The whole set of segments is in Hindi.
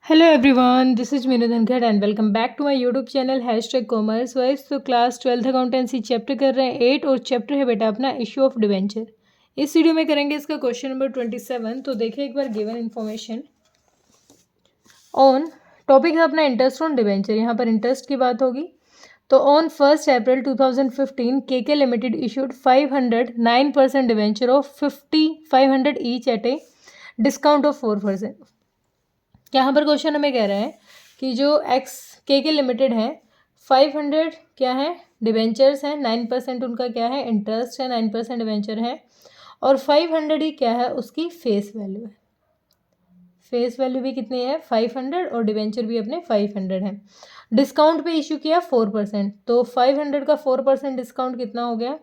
Hello everyone, this is Meenu Dhankad and welcome back to my YouTube channel #commerce। Wise तो क्लास 12th अकाउंटेंसी चैप्टर कर रहे हैं 8 और चैप्टर है बेटा अपना इशू ऑफ डिवेंचर। इस वीडियो में करेंगे इसका क्वेश्चन नंबर 27। तो देखिए एक बार गिवन इन्फॉर्मेशन ऑन टॉपिक है अपना इंटरेस्ट ऑन डिवेंचर। यहाँ पर इंटरेस्ट की बात होगी। तो on 1 April 2015 K K limited issued 509% debenture of 500 each at a discount of 4%। यहाँ पर क्वेश्चन हमें कह रहे हैं कि जो के लिमिटेड है 500 क्या है डिवेंचर्स हैं, 9% उनका क्या है इंटरेस्ट है, 9% डिवेंचर है और 500 ही क्या है उसकी फेस वैल्यू है। फेस वैल्यू भी कितनी है 500 और डिवेंचर भी अपने 500 है। डिस्काउंट पे इशू किया 4%। तो 500 का 4% डिस्काउंट कितना हो गया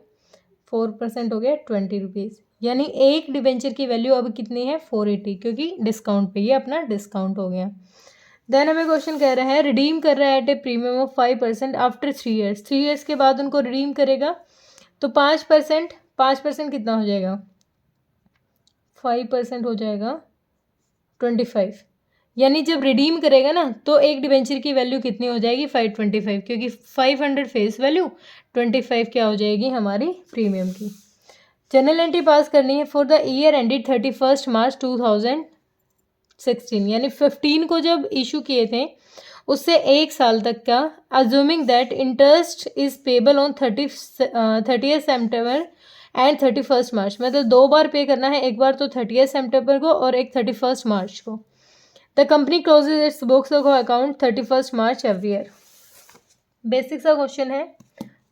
4% हो गया 20 रुपीज़। यानी एक डिबेंचर की वैल्यू अब कितनी है 480 क्योंकि डिस्काउंट पे ये अपना डिस्काउंट हो गया। देन हमें क्वेश्चन कह रहे हैं रिडीम कर रहा है at a premium of 5% after 3 years. 3 years के बाद उनको रिडीम करेगा तो 5% कितना हो जाएगा 5% हो जाएगा 25। यानी जब रिडीम करेगा ना तो एक डिबेंचर की वैल्यू कितनी हो जाएगी 525 क्योंकि 500 फेस वैल्यू 25 क्या हो जाएगी हमारी प्रीमियम की। जनरल एंट्री पास करनी है फॉर द ईयर एंडेड 31 मार्च 2016। यानी 15 को जब इशू किए थे उससे एक साल तक का assuming that interest is payable on 30 September and 31 मार्च। मतलब 2 बार पे करना है, एक बार तो 30 सितंबर को और एक 31 मार्च को। The company closes its books of account 31 March every year. Basic सा क्वेश्चन है,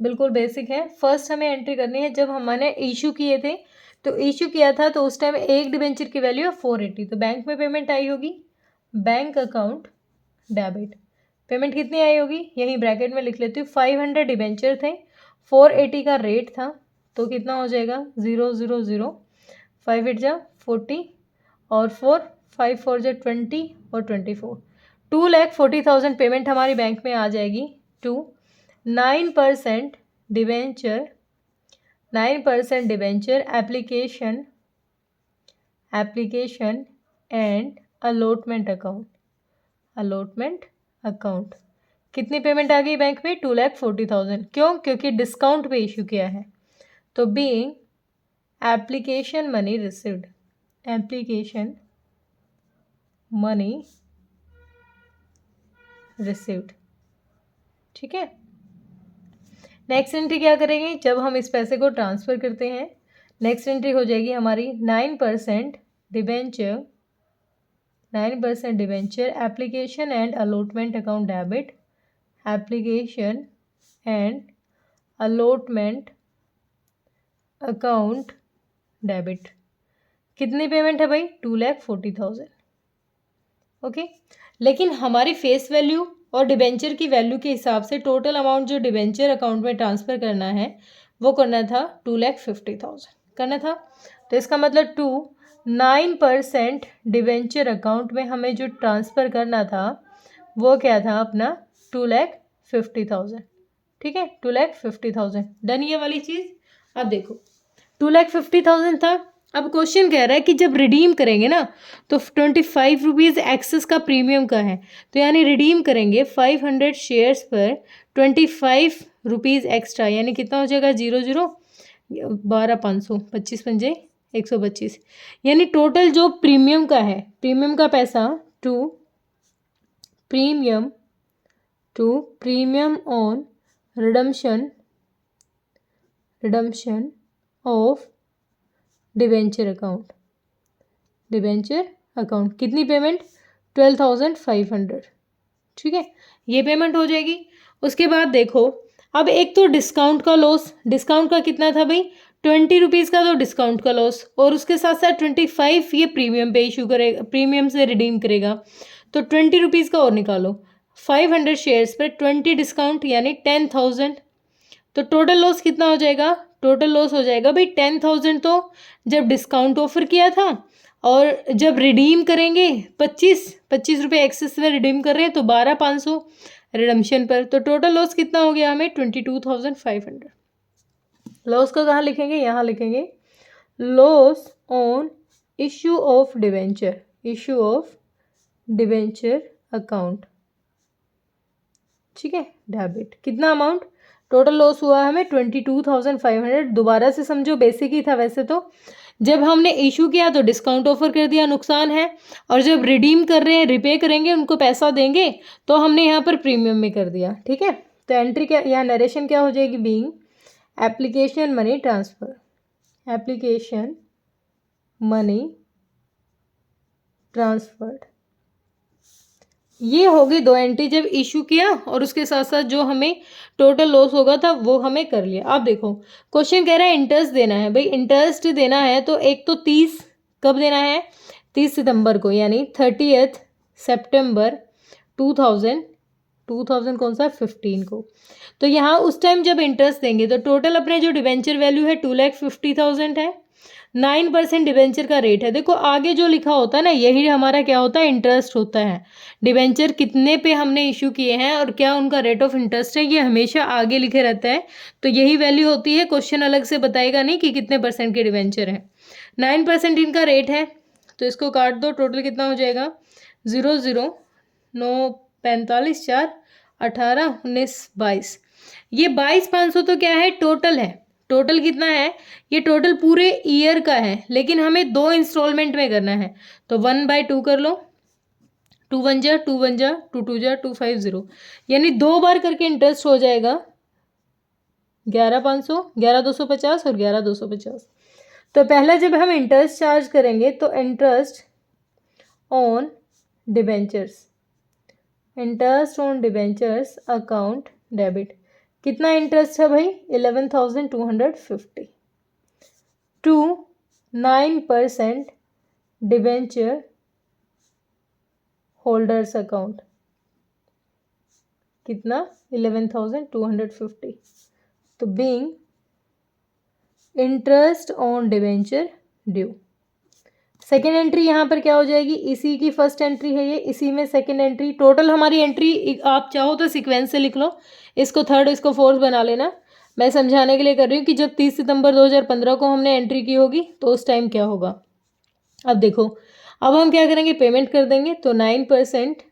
बिल्कुल बेसिक है। फर्स्ट हमें एंट्री करनी है जब हमने इशू किए थे। तो इशू किया था तो उस टाइम एक डिबेंचर की वैल्यू है 480। तो बैंक में पेमेंट आई होगी बैंक अकाउंट डेबिट। पेमेंट कितनी आई होगी यही ब्रैकेट में लिख लेती हूँ। 500 डिबेंचर थे, 480 का रेट था तो कितना हो जाएगा 000 5 8 जा 40 और 5 4 जा 20 और 24 2,40,000 पेमेंट हमारी बैंक में आ जाएगी to 9% debenture 9% debenture application and allotment account. कितनी पेमेंट आ गई बैंक में 2,40,000। क्यों? क्योंकि डिस्काउंट पे इशू किया है। तो बीइंग एप्लीकेशन मनी रिसीव्ड। ठीक है। नेक्स्ट एंट्री क्या करेंगे जब हम इस पैसे को ट्रांसफ़र करते हैं। नेक्स्ट एंट्री हो जाएगी हमारी 9% debenture application and allotment account debit application and allotment account debit. कितनी पेमेंट है भाई 2,40,000। ओके। लेकिन हमारी फेस वैल्यू और डिबेंचर की वैल्यू के हिसाब से टोटल अमाउंट जो डिबेंचर अकाउंट में ट्रांसफ़र करना है वो करना था 2,50,000 करना था। तो इसका मतलब 9% डिबेंचर अकाउंट में हमें जो ट्रांसफ़र करना था वो क्या था अपना 2,50,000। ठीक है 2,50,000 डन ये वाली चीज़। अब देखो 2,50,000 था। अब क्वेश्चन कह रहा है कि जब रिडीम करेंगे ना तो 25 रुपीज़ एक्सेस का प्रीमियम का है। तो यानी रिडीम करेंगे 500 शेयर्स पर 25 रुपीज़ एक्स्ट्रा। यानी कितना हो जाएगा 00 12 500 25 पंजे 125। यानी टोटल जो प्रीमियम का है प्रीमियम का पैसा to premium on redemption of debenture account कितनी पेमेंट 12,500। ठीक है ये पेमेंट हो जाएगी। उसके बाद देखो अब एक तो डिस्काउंट का लॉस, डिस्काउंट का कितना था भाई 20 रुपीज़ का तो डिस्काउंट का लॉस और उसके साथ साथ 25 ये प्रीमियम पे इशू करेगा, प्रीमियम से रिडीम करेगा। तो 20 रुपीज़ का और निकालो 500 शेयर्स पर 20 डिस्काउंट यानी 10,000। तो टोटल लॉस कितना हो जाएगा टोटल लॉस हो जाएगा भाई 10,000। तो जब डिस्काउंट ऑफर किया था और जब रिडीम करेंगे 25 रुपये एक्सेस में रिडीम कर रहे हैं तो 12,500 रिडम्शन पर। तो टोटल लॉस कितना हो गया हमें 22,500। लॉस का कहाँ लिखेंगे यहाँ लिखेंगे loss on issue of debenture account, ठीक है, डेबिट। कितना अमाउंट टोटल लॉस हुआ हमें 22,500। दोबारा से समझो, बेसिक ही था वैसे तो। जब हमने इशू किया तो डिस्काउंट ऑफर कर दिया, नुकसान है, और जब रिडीम कर रहे हैं, रिपे करेंगे, उनको पैसा देंगे, तो हमने यहाँ पर प्रीमियम में कर दिया, ठीक है। तो एंट्री क्या, यहाँ नरेशन क्या हो जाएगी, being application money transfer, application money transferred. ये होगी दो एंट्री, जब इशू किया और उसके साथ साथ जो हमें टोटल लॉस होगा था वो हमें कर लिया। अब देखो क्वेश्चन कह रहा है इंटरेस्ट देना है। भाई इंटरेस्ट देना है तो एक तो 30 कब देना है, 30 सितंबर को, यानी 30 सितंबर 2000 कौन सा 15 को। तो यहाँ उस टाइम जब इंटरेस्ट देंगे तो टोटल अपने जो डिवेंचर वैल्यू है 2,50,000 है। 9% डिवेंचर का रेट है। देखो आगे जो लिखा होता है ना, यही हमारा क्या होता है, इंटरेस्ट होता है। डिवेंचर कितने पे हमने इशू किए हैं और क्या उनका रेट ऑफ इंटरेस्ट है, ये हमेशा आगे लिखे रहता है। तो यही वैल्यू होती है, क्वेश्चन अलग से बताएगा नहीं कि कितने परसेंट के डिवेंचर हैं। 9% इनका रेट है, तो इसको काट दो, टोटल कितना हो जाएगा, 0 0 9 45 4 18 19 22। ये 22,500 तो क्या है, टोटल है। टोटल कितना है, ये टोटल पूरे ईयर का है, लेकिन हमें 2 इंस्टॉलमेंट में करना है। तो 1/2 कर लो, 2 1 जा 2 1 जा 2 2 जा 250, यानी 2 बार करके इंटरेस्ट हो जाएगा 11,500, 11,250 और 11,250। तो पहला जब हम इंटरेस्ट चार्ज करेंगे तो interest on debentures, interest on debentures account debit. कितना इंटरेस्ट है भाई, 11,250 टू 9% डिबेंचर होल्डर्स अकाउंट। कितना, 11,250। तो being interest on debenture due. Second entry यहाँ पर क्या हो जाएगी, इसी की फर्स्ट एंट्री है ये, इसी में सेकेंड एंट्री। टोटल हमारी एंट्री आप चाहो तो सीक्वेंस से लिख लो, इसको थर्ड इसको फोर्थ बना लेना। मैं समझाने के लिए कर रही हूँ कि जब 30 सितंबर 2015 को हमने एंट्री की होगी तो उस टाइम क्या होगा। अब देखो, अब हम क्या करेंगे, पेमेंट कर देंगे। तो 9%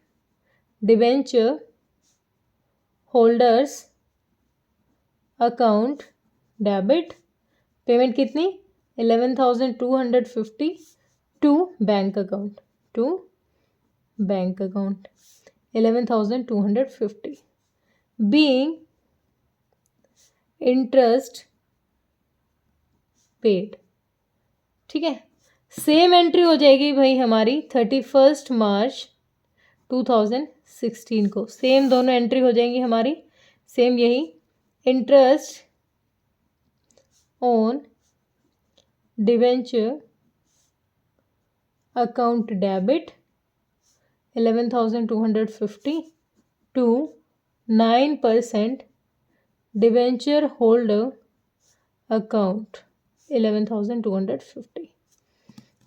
debenture holders account debit. Payment कितनी, 11,250 to bank account, to bank account 11,250 being interest paid. ठीक है, सेम एंट्री हो जाएगी भाई हमारी 31 मार्च 2016 को। सेम दोनों एंट्री हो जाएंगी हमारी, सेम यही, interest on debenture account debit 11,250 to 9% debenture holder account 11,250।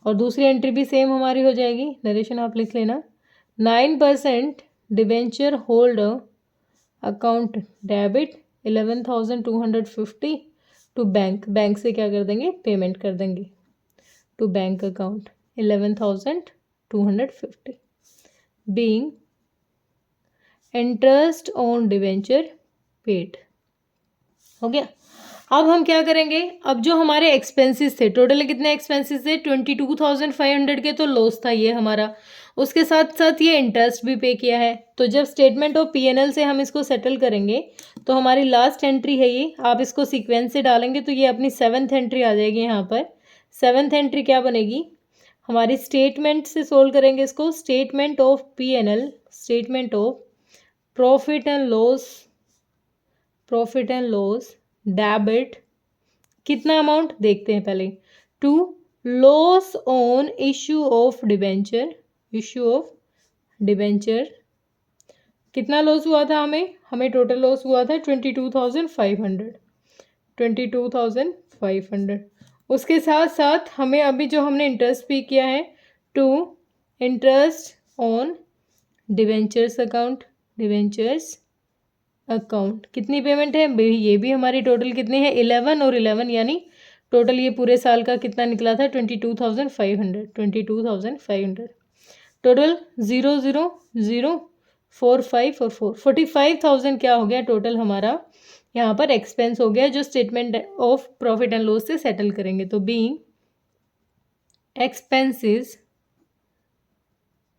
और दूसरी एंट्री भी सेम हमारी हो जाएगी, नरेशन आप लिख लेना, 9% debenture holder account debit 11,250 to bank. Bank से क्या कर देंगे, पेमेंट कर देंगे to bank account 11,250 being interest on debenture paid. हो गया। अब हम क्या करेंगे, अब जो हमारे एक्सपेंसेस थे, टोटल कितने एक्सपेंसेस थे, 22,500 के तो लॉस था ये हमारा, उसके साथ साथ ये इंटरेस्ट भी पे किया है। तो जब स्टेटमेंट ऑफ P&L से हम इसको सेटल करेंगे तो हमारी लास्ट एंट्री है ये, आप इसको सीक्वेंस से डालेंगे तो ये अपनी 7th एंट्री आ जाएगी। यहाँ पर 7th एंट्री क्या बनेगी हमारी, स्टेटमेंट से सोल्व करेंगे इसको, statement of P&L, statement of profit and loss debit. कितना अमाउंट देखते हैं पहले, to loss on issue of debenture, issue of debenture. कितना लॉस हुआ था हमें टोटल लॉस हुआ था 22,500। उसके साथ साथ हमें अभी जो हमने इंटरेस्ट पे किया है, to interest on debentures account, debentures account. कितनी पेमेंट है भाई, ये भी हमारी टोटल कितनी है, 11 और 11, यानी टोटल ये पूरे साल का कितना निकला था, 22,500। टोटल 0,0,0,45 और 45,000 क्या हो गया टोटल हमारा यहाँ पर एक्सपेंस हो गया जो statement of profit and loss से सेटल करेंगे। तो बीइंग एक्सपेंसेस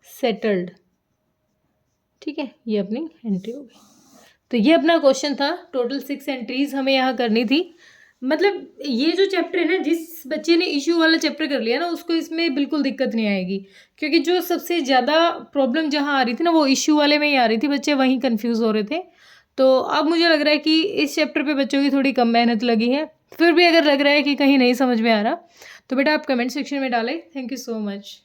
सेटल्ड, ठीक है, ये अपनी एंट्री हो गई। तो ये अपना क्वेश्चन था। टोटल 6 एंट्रीज हमें यहाँ करनी थी। मतलब ये जो चैप्टर है ना, जिस बच्चे ने इशू वाला चैप्टर कर लिया ना उसको इसमें बिल्कुल दिक्कत नहीं आएगी, क्योंकि जो सबसे ज़्यादा प्रॉब्लम जहाँ आ रही थी ना वो इशू वाले में ही आ रही थी, बच्चे वहीं कंफ्यूज हो रहे थे। तो अब मुझे लग रहा है कि इस चैप्टर पे बच्चों की थोड़ी कम मेहनत लगी है। फिर भी अगर लग रहा है कि कहीं नहीं समझ में आ रहा तो बेटा आप कमेंट सेक्शन में डालें। Thank you so much.